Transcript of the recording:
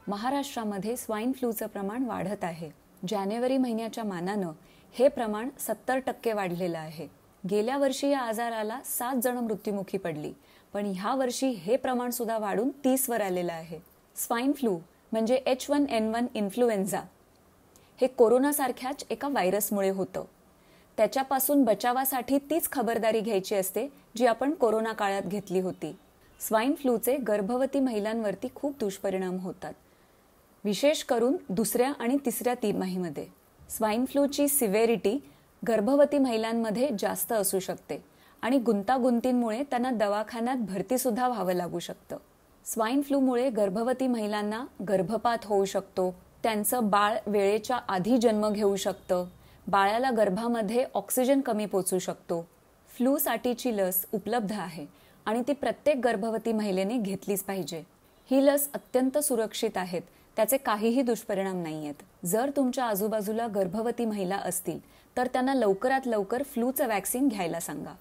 महाराष्ट्रामध्ये स्वाईन फ्लूचं प्रमाण वाढत आहे। जानेवारी महिन्याच्या मानानं हे प्रमाण 70% वाढलेलं आहे। गेल्या वर्षी या आजाराला 7 जण मृत्युमुखी पडली, पण ह्या वर्षी हे प्रमाण सुद्धा वाढून 30 वर आलेलं आहे। स्वाईन फ्लू म्हणजे H1N1 इन्फ्लुएन्झा हे कोरोनासारख्याच एका व्हायरसमुळे होतं। त्याच्यापासून बचावासाठी तीच खबरदारी घ्यायची असते जी आपण कोरोना काळात घेतली होती। स्वाईन फ्लूचे गर्भवती महिलांवरती खूप दुष्परिणाम होतात, विशेष करून दुसऱ्या आणि तिसऱ्या तिमाहीमध्ये। स्वाईन फ्लूची सिव्हिरिटी गर्भवती महिलांमध्ये जास्त असू शकते आणि गुंतागुंतींमुळे त्यांना दवाखान्यात भरती सुद्धा व्हावं लागू शकतं। स्वाईन फ्लूमुळे गर्भवती महिलांना गर्भपात होऊ शकतो, त्यांचं बाळ वेळेच्या आधी जन्म घेऊ शकतं, बाळाला गर्भामध्ये ऑक्सिजन कमी पोचू शकतो। फ्लूसाठीची लस उपलब्ध आहे आणि ती प्रत्येक गर्भवती महिलेने घेतलीच पाहिजे। ही लस अत्यंत सुरक्षित आहे, त्याचे काहीही दुष्परिणाम नाहीयेत। जर तुमच्या आजूबाजूला गर्भवती महिला असतील तर त्यांना लवकरात लवकर फ्लूचं वॅक्सिन घ्यायला सांगा।